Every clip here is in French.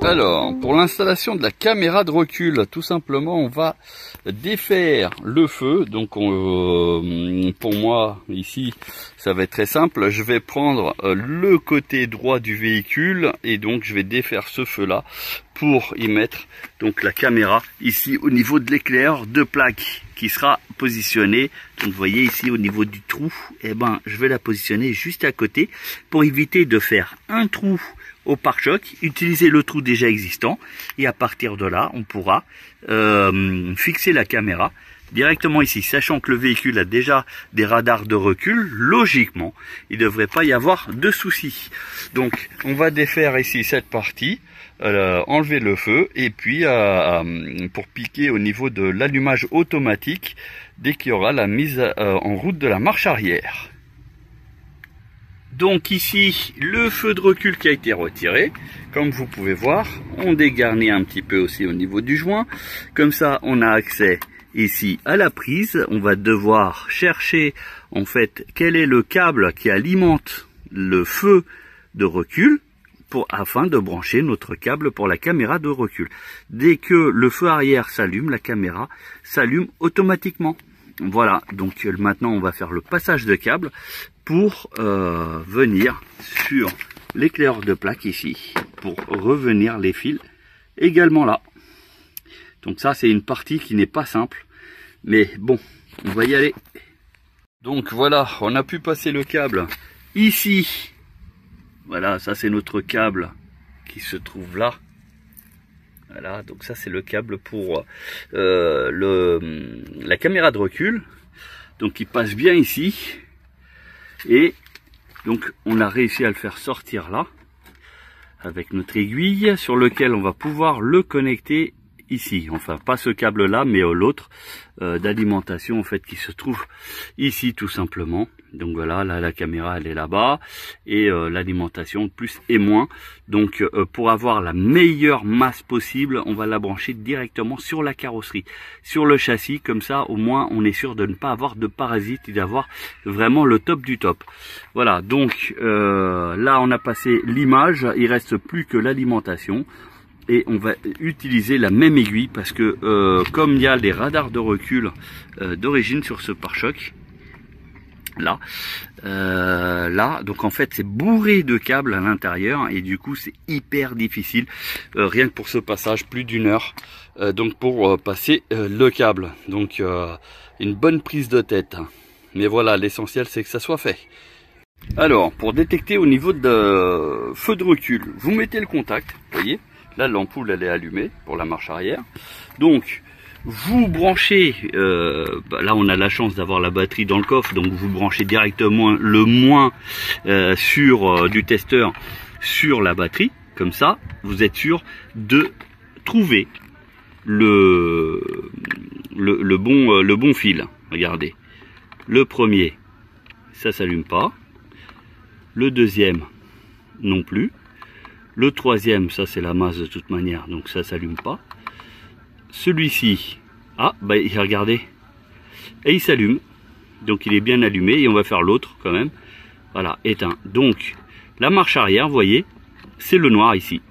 Alors, pour l'installation de la caméra de recul, tout simplement, on va défaire le feu. Donc, pour moi, ici, ça va être très simple. Je vais prendre le côté droit du véhicule et donc je vais défaire ce feu-là pour y mettre donc la caméra ici au niveau de l'éclair de plaque qui sera positionnée. Donc, vous voyez ici au niveau du trou, eh ben, je vais la positionner juste à côté pour éviter de faire un trou au pare-choc, utiliser le trou déjà existant et à partir de là on pourra fixer la caméra directement ici, sachant que le véhicule a déjà des radars de recul. Logiquement il ne devrait pas y avoir de soucis. Donc on va défaire ici cette partie, enlever le feu et puis pour piquer au niveau de l'allumage automatique dès qu'il y aura la mise en route de la marche arrière. Donc ici, le feu de recul qui a été retiré. Comme vous pouvez voir, on dégarnit un petit peu aussi au niveau du joint. Comme ça, on a accès ici à la prise. On va devoir chercher en fait quel est le câble qui alimente le feu de recul afin de brancher notre câble pour la caméra de recul. Dès que le feu arrière s'allume, la caméra s'allume automatiquement. Voilà, donc maintenant on va faire le passage de câble pour venir sur l'éclaireur de plaque ici, pour revenir les fils également là. Donc ça c'est une partie qui n'est pas simple, mais bon, on va y aller. Donc voilà, on a pu passer le câble ici. Voilà, ça c'est notre câble qui se trouve là. Voilà, donc ça c'est le câble pour la caméra de recul. Donc il passe bien ici. Et donc on a réussi à le faire sortir là avec notre aiguille sur lequel on va pouvoir le connecter ici. Enfin pas ce câble là mais l'autre d'alimentation en fait qui se trouve ici tout simplement. Donc voilà, là la caméra elle est là-bas et l'alimentation plus et moins. Donc pour avoir la meilleure masse possible, on va la brancher directement sur la carrosserie, sur le châssis, comme ça au moins on est sûr de ne pas avoir de parasites et d'avoir vraiment le top du top. Voilà, donc là on a passé l'image, il reste plus que l'alimentation. Et on va utiliser la même aiguille parce que comme il y a les radars de recul d'origine sur ce pare-choc, là, donc en fait c'est bourré de câbles à l'intérieur et du coup c'est hyper difficile, rien que pour ce passage, plus d'1 heure, donc pour passer le câble. Donc une bonne prise de tête. Mais voilà, l'essentiel c'est que ça soit fait. Alors, pour détecter au niveau de feu de recul, vous mettez le contact, vous voyez. Là, l'ampoule, elle est allumée pour la marche arrière. Donc, vous branchez, là on a la chance d'avoir la batterie dans le coffre, donc vous branchez directement le moins sur du testeur sur la batterie. Comme ça, vous êtes sûr de trouver le bon fil. Regardez, le premier, ça s'allume pas. Le deuxième, non plus. Le troisième, ça c'est la masse de toute manière, donc ça s'allume pas. Celui-ci, ah, bah regardez, et il s'allume, donc il est bien allumé, et on va faire l'autre quand même. Voilà, éteint. Donc, la marche arrière, vous voyez, c'est le noir ici.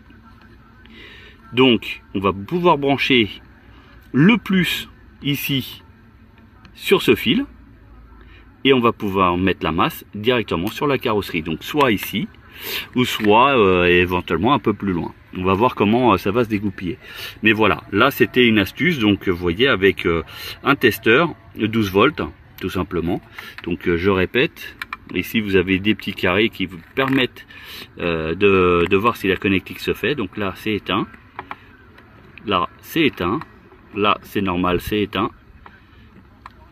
Donc, on va pouvoir brancher le plus ici sur ce fil, et on va pouvoir mettre la masse directement sur la carrosserie. Donc, soit ici, ou soit éventuellement un peu plus loin. On va voir comment ça va se dégoupiller. Mais voilà, là c'était une astuce. Donc vous voyez, avec un testeur 12 volts tout simplement. Donc je répète, ici vous avez des petits carrés qui vous permettent de voir si la connectique se fait. Donc là c'est éteint, là c'est éteint, là c'est normal, c'est éteint,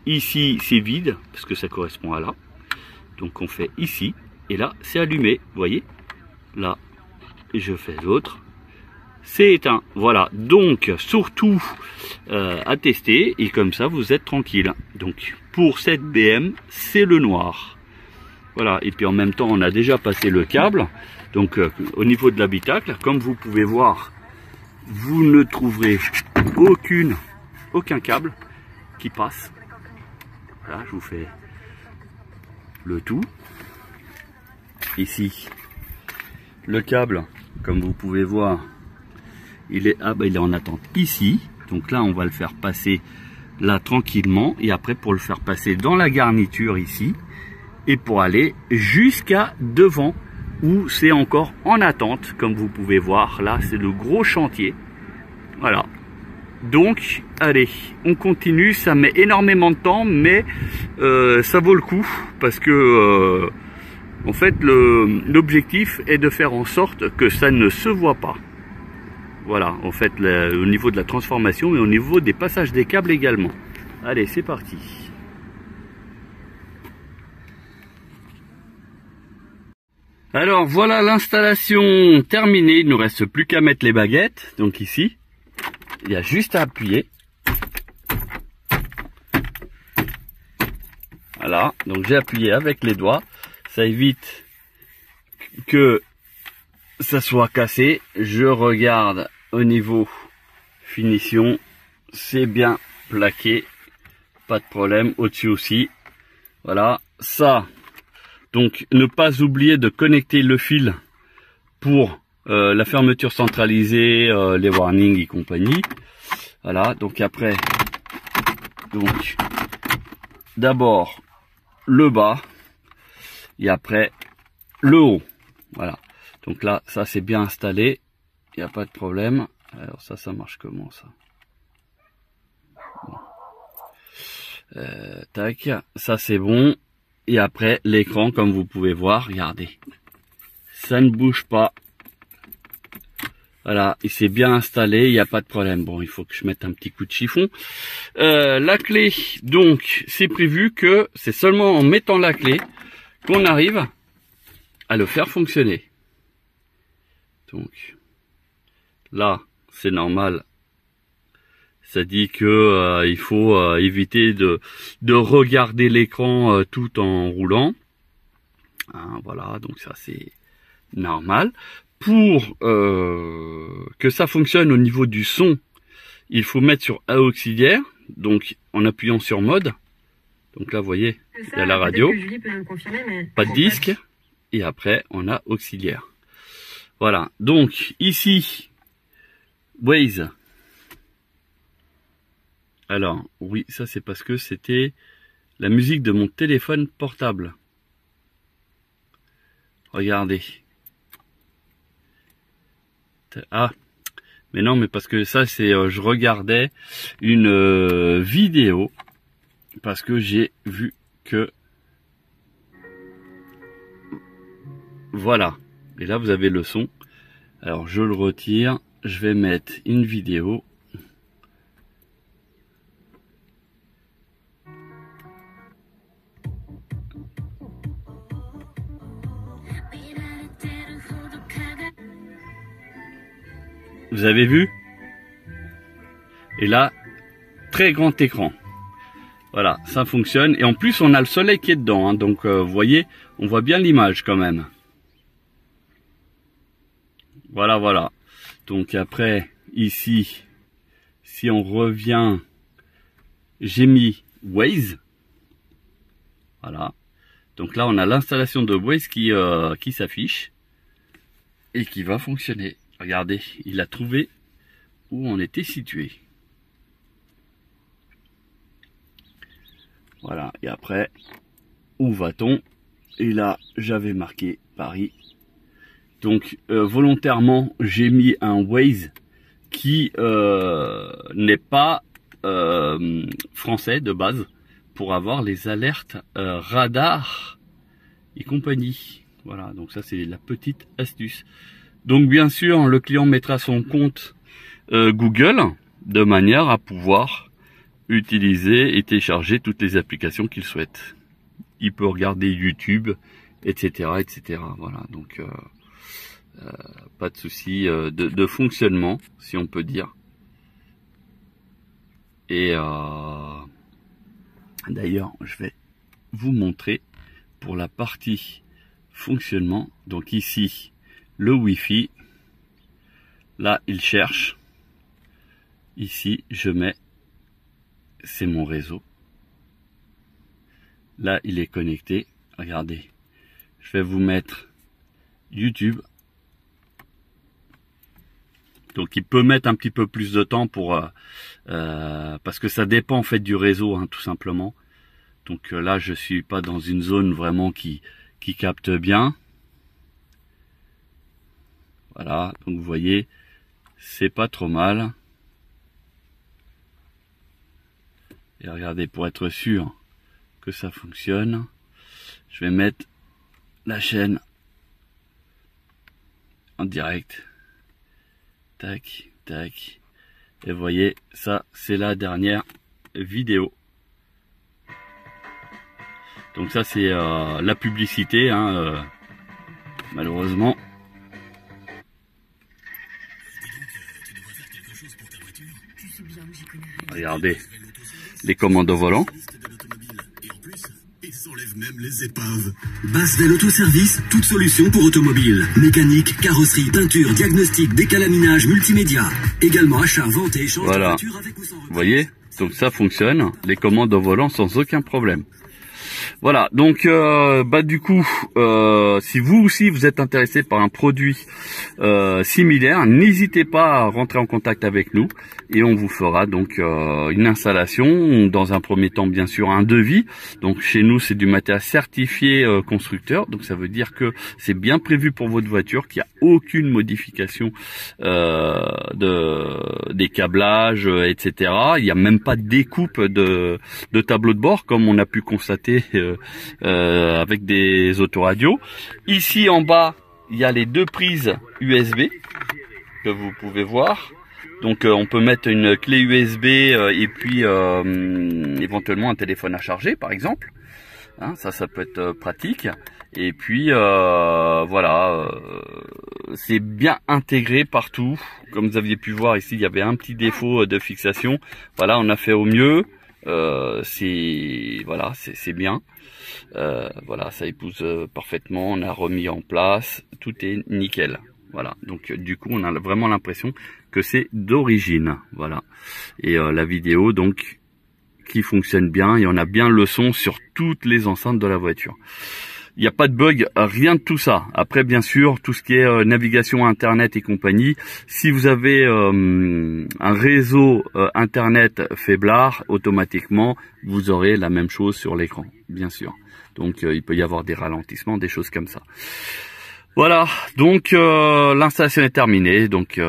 ici c'est vide parce que ça correspond à là. Donc on fait ici. Et là, c'est allumé, vous voyez. Là, je fais l'autre. C'est éteint. Voilà. Donc, surtout à tester. Et comme ça, vous êtes tranquille. Donc, pour cette BM, c'est le noir. Voilà. Et puis, en même temps, on a déjà passé le câble. Donc, au niveau de l'habitacle, comme vous pouvez voir, vous ne trouverez aucun câble qui passe. Voilà, je vous fais le tout. Ici, le câble, comme vous pouvez voir, il est en attente ici. Donc là, on va le faire passer là tranquillement. Et après, pour le faire passer dans la garniture ici. Et pour aller jusqu'à devant, où c'est encore en attente. Comme vous pouvez voir, là, c'est le gros chantier. Voilà. Donc, allez, on continue. Ça met énormément de temps, mais ça vaut le coup. Parce que, en fait, l'objectif est de faire en sorte que ça ne se voit pas. Voilà, en fait, au niveau de la transformation et au niveau des passages des câbles également. Allez, c'est parti. Alors, voilà l'installation terminée. Il ne nous reste plus qu'à mettre les baguettes. Donc ici, il y a juste à appuyer. Voilà, donc j'ai appuyé avec les doigts. Ça évite que ça soit cassé. Je regarde au niveau finition, c'est bien plaqué, pas de problème. Au-dessus aussi, voilà. Ça, donc ne pas oublier de connecter le fil pour la fermeture centralisée, les warnings et compagnie. Voilà, donc après, donc d'abord le bas et après le haut. Voilà, donc là ça c'est bien installé, il n'y a pas de problème. Alors ça marche comment ça? Bon. Tac, ça c'est bon. Et après l'écran, comme vous pouvez voir, regardez, ça ne bouge pas. Voilà, il s'est bien installé, il n'y a pas de problème. Bon, il faut que je mette un petit coup de chiffon. La clé, donc, c'est prévu que c'est seulement en mettant la clé qu'on arrive à le faire fonctionner. Donc, là, c'est normal. Ça dit que il faut éviter de regarder l'écran tout en roulant. Hein, voilà, donc ça c'est normal. Pour que ça fonctionne au niveau du son, il faut mettre sur auxiliaire, donc en appuyant sur mode. Donc là, vous voyez, il y a la radio, pas de disque, et après on a auxiliaire. Voilà, donc ici, Waze. Alors, oui, ça c'est parce que c'était la musique de mon téléphone portable. Regardez. Ah, mais non, mais parce que ça c'est, je regardais une vidéo parce que j'ai vu que voilà. Et là vous avez le son. Alors je le retire. Je vais mettre une vidéo. Vous avez vu? Et là, très grand écran. Voilà, ça fonctionne. Et en plus, on a le soleil qui est dedans. Hein, donc, vous voyez, on voit bien l'image quand même. Voilà, voilà. Donc après, ici, si on revient, j'ai mis Waze. Voilà. Donc là, on a l'installation de Waze qui s'affiche et qui va fonctionner. Regardez, il a trouvé où on était situé. Voilà, et après, où va-t-on? Et là, j'avais marqué Paris. Donc, volontairement, j'ai mis un Waze qui n'est pas français de base, pour avoir les alertes radar et compagnie. Voilà, donc ça, c'est la petite astuce. Donc bien sûr, le client mettra son compte Google de manière à pouvoir utiliser et télécharger toutes les applications qu'il souhaite. Il peut regarder YouTube, etc., etc. Voilà, donc pas de souci de fonctionnement, si on peut dire. Et d'ailleurs, je vais vous montrer pour la partie fonctionnement. Donc ici, le Wi-Fi, là il cherche, ici je mets, c'est mon réseau, là il est connecté, regardez, je vais vous mettre YouTube, Donc il peut mettre un petit peu plus de temps pour parce que ça dépend en fait du réseau, hein, tout simplement. Donc là je suis pas dans une zone vraiment qui capte bien. Voilà, donc vous voyez, c'est pas trop mal. Et regardez, pour être sûr que ça fonctionne, je vais mettre la chaîne en direct. Tac, tac. Et vous voyez, ça c'est la dernière vidéo. Donc ça c'est la publicité, hein, malheureusement. Regardez les commandes au volant. Même les épaves. Basvel Autoservice, toute solution pour automobile. Mécanique, carrosserie, peinture, diagnostic, décalaminage, multimédia. Également achat, vente et échange de voitures avec ou sans retrait. Vous voyez, donc ça fonctionne, les commandes au volant sans aucun problème. Voilà, donc du coup, si vous aussi vous êtes intéressé par un produit similaire, n'hésitez pas à rentrer en contact avec nous et on vous fera donc une installation. Dans un premier temps, bien sûr, un devis. Donc chez nous, c'est du matériel certifié constructeur, donc ça veut dire que c'est bien prévu pour votre voiture, qu'il n'y a aucune modification des câblages, etc. Il n'y a même pas de découpe de tableau de bord comme on a pu constater avec des autoradios. Ici en bas, il y a les deux prises USB que vous pouvez voir. Donc on peut mettre une clé USB et puis éventuellement un téléphone à charger par exemple. Hein, ça peut être pratique. Et puis voilà, c'est bien intégré partout. Comme vous aviez pu voir ici, il y avait un petit défaut de fixation. Voilà, on a fait au mieux. C'est bien. Voilà, ça épouse parfaitement. On a remis en place, tout est nickel. Voilà, donc du coup on a vraiment l'impression que c'est d'origine. Voilà, et la vidéo donc qui fonctionne bien et on a bien le son sur toutes les enceintes de la voiture. Il n'y a pas de bug, rien de tout ça. Après, bien sûr, tout ce qui est navigation Internet et compagnie, si vous avez un réseau Internet faiblard, automatiquement, vous aurez la même chose sur l'écran, bien sûr. Donc, il peut y avoir des ralentissements, des choses comme ça. Voilà, donc l'installation est terminée. Donc,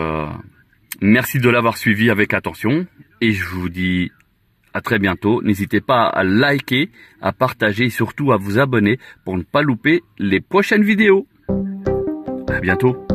merci de l'avoir suivi avec attention. Et je vous dis à très bientôt. N'hésitez pas à liker, à partager et surtout à vous abonner pour ne pas louper les prochaines vidéos. À bientôt.